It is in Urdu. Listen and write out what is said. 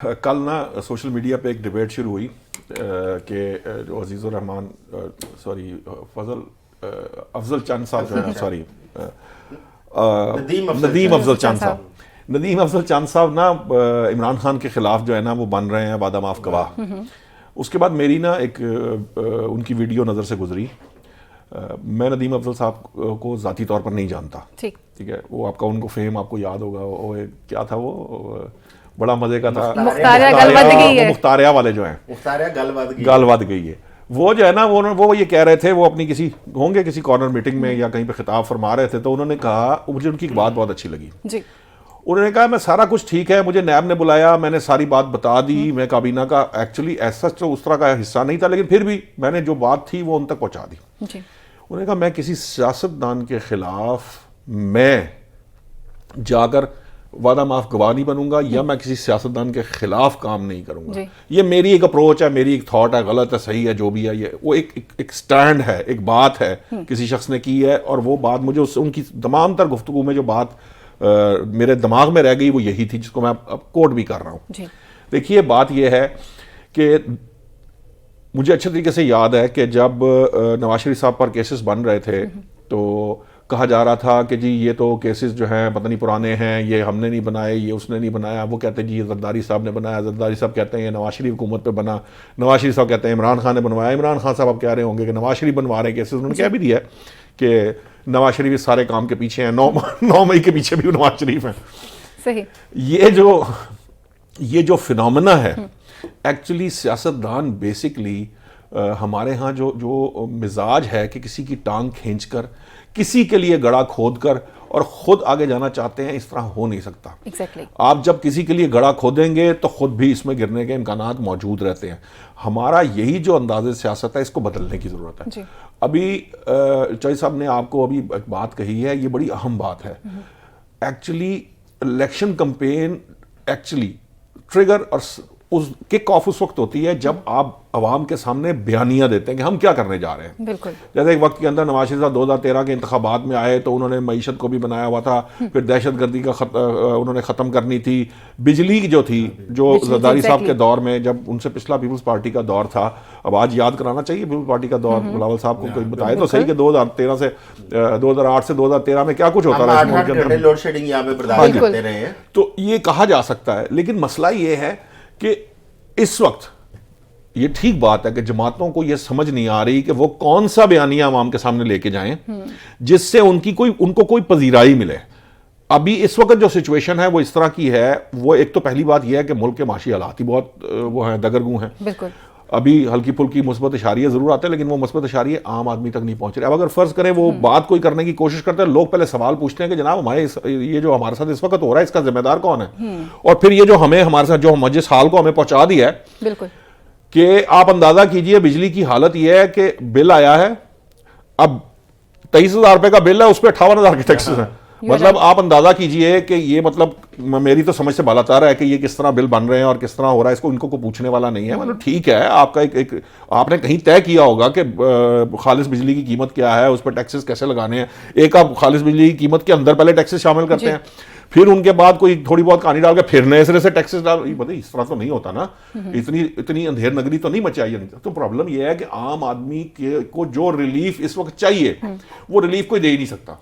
کل نا سوشل میڈیا پہ ایک ڈبیٹ شروع ہوئی کہ جو عزیز الرحمان سوری افضل چند صاحب جو ہیں سوری ندیم افضل چند صاحب نا عمران خان کے خلاف جو ہے نا وہ بن رہے ہیں وعدہ معاف گواہ. اس کے بعد میری نا ایک ان کی ویڈیو نظر سے گزری. میں ندیم افضل صاحب کو ذاتی طور پر نہیں جانتا, ٹھیک ہے, وہ آپ کا ان کو فیم آپ کو یاد ہوگا, وہ کیا تھا, وہ بڑا مزے کا تھا, مختاریہ والے جو ہیں گل ود گئی ہے, وہ جو ہے نا وہ یہ کہہ رہے تھے, وہ اپنی کسی کارنر میٹنگ میں یا کہیں پہ خطاب فرما رہے تھے, تو انہوں نے کہا, مجھے ان کی ایک بات بہت اچھی لگی. انہوں نے کہا میں سارا کچھ ٹھیک ہے, مجھے نیب نے بلایا, میں نے ساری بات بتا دی, میں کابینہ کا ایکچولی ایسا تو اس طرح کا حصہ نہیں تھا, لیکن پھر بھی میں نے جو بات تھی وہ ان تک پہنچا دی. انہوں نے کہا میں کسی سیاستدان کے خلاف میں جا کر وعدہ معاف گواہ نہیں بنوں گا, یا میں کسی سیاستدان کے خلاف کام نہیں کروں گا. یہ میری ایک اپروچ ہے, میری ایک تھاٹ ہے, غلط ہے صحیح ہے جو بھی ہے, یہ وہ ایک سٹینڈ ہے, ایک بات ہے کسی شخص نے کی ہے, اور وہ بات مجھے ان کی تمام تر گفتگو میں جو بات میرے دماغ میں رہ گئی وہ یہی تھی, جس کو میں اب کوٹ بھی کر رہا ہوں. دیکھیے بات یہ ہے کہ مجھے اچھے طریقے سے یاد ہے کہ جب نواز شریف صاحب پر کیسز بن رہے تھے تو کہا جا رہا تھا کہ جی یہ تو کیسز جو ہیں پتہ نہیں پرانے ہیں, یہ ہم نے نہیں بنائے, یہ اس نے نہیں بنایا. وہ کہتے ہیں جی یہ زرداری صاحب نے بنایا, زرداری صاحب کہتے ہیں یہ نواز شریف حکومت پہ بنا, نواز شریف صاحب کہتے ہیں عمران خان نے بنوایا, عمران خان صاحب اب کہہ رہے ہوں گے کہ نواز شریف بنوا رہے ہیں کیسز. انہوں نے کہہ بھی دیا کہ نواز شریف اس سارے کام کے پیچھے ہیں, 9 مئی کے پیچھے بھی نواز شریف ہیں. صحیح. یہ جو فنومنا ہے ایکچولی سیاستدان بیسکلی ہمارے ہاں جو مزاج ہے کہ کسی کی ٹانگ کھینچ کر, کسی کے لیے گڑھا کھود کر اور خود آگے جانا چاہتے ہیں, اس طرح ہو نہیں سکتا. آپ جب کسی کے لیے گڑھا کھودیں گے تو خود بھی اس میں گرنے کے امکانات موجود رہتے ہیں. ہمارا یہی جو انداز سیاست ہے اس کو بدلنے کی ضرورت ہے. ابھی چوہدری صاحب نے آپ کو ابھی ایک بات کہی ہے, یہ بڑی اہم بات ہے. Actually election campaign actually trigger اور اس کک آف اس وقت ہوتی ہے جب آپ عوام کے سامنے بیانیاں دیتے ہیں کہ ہم کیا کرنے جا رہے ہیں. بالکل. جیسے ایک وقت کے اندر نواز شریف صاحب 2013 کے انتخابات میں آئے تو انہوں نے معیشت کو بھی بنایا ہوا تھا, پھر دہشت گردی کا انہوں نے ختم کرنی تھی, بجلی جو تھی جو زرداری صاحب کے دور میں, جب ان سے پچھلا پیپلز پارٹی کا دور تھا, اب آج یاد کرانا چاہیے پیپلز پارٹی کا دور, بلاول صاحب کو کوئی بتائے تو صحیح کہ 2013 سے 2008 سے 2013 میں کیا کچھ ہوتا رہا اس ملک کے اندر. تو یہ کہا جا سکتا ہے, لیکن مسئلہ یہ ہے کہ اس وقت یہ ٹھیک بات ہے کہ جماعتوں کو یہ سمجھ نہیں آ رہی کہ وہ کون سا بیانیہ عوام کے سامنے لے کے جائیں جس سے ان کو کوئی پذیرائی ملے. ابھی اس وقت جو سچویشن ہے وہ اس طرح کی ہے, وہ ایک تو پہلی بات یہ ہے کہ ملک کے معاشی حالات ہی بہت وہ ہیں, دگرگوں ہیں. بالکل. ابھی ہلکی پھلکی مثبت اشاریے ضرور آتے ہیں, لیکن وہ مثبت اشاریے عام آدمی تک نہیں پہنچ رہے. اب اگر فرض کریں وہ بات کوئی کرنے کی کوشش کرتے ہیں, لوگ پہلے سوال پوچھتے ہیں کہ جناب یہ جو ہمارے ساتھ اس وقت ہو رہا ہے اس کا ذمہ دار کون ہے, اور پھر یہ جو ہمارے ساتھ جو جس حال کو ہمیں پہنچا دیا ہے. بالکل. کہ آپ اندازہ کیجئے بجلی کی حالت یہ ہے کہ بل آیا ہے, اب 23,000 روپے کا بل ہے, اس پہ 58,000 کے ٹیکسز ہیں. مطلب آپ اندازہ کیجئے کہ یہ مطلب میری تو سمجھ سے بالا تر ہے کہ یہ کس طرح بل بن رہے ہیں اور کس طرح ہو رہا ہے, اس کو ان کو کوئی پوچھنے والا نہیں ہے. مطلب ٹھیک ہے, آپ کا ایک آپ نے کہیں طے کیا ہوگا کہ خالص بجلی کی قیمت کیا ہے, اس پہ ٹیکسز کیسے لگانے ہیں. ایک آپ خالص بجلی کی قیمت کے اندر پہلے ٹیکسز شامل کرتے ہیں, پھر ان کے بعد کوئی تھوڑی بہت کہانی ڈال کے پھر نئے سرے سے ٹیکسز ڈال. اس طرح تو نہیں ہوتا نا, اتنی اندھیر نگری تو نہیں مچائی. تو پرابلم یہ ہے کہ عام آدمی کو جو ریلیف اس وقت چاہیے وہ ریلیف کوئی دے ہی نہیں سکتا.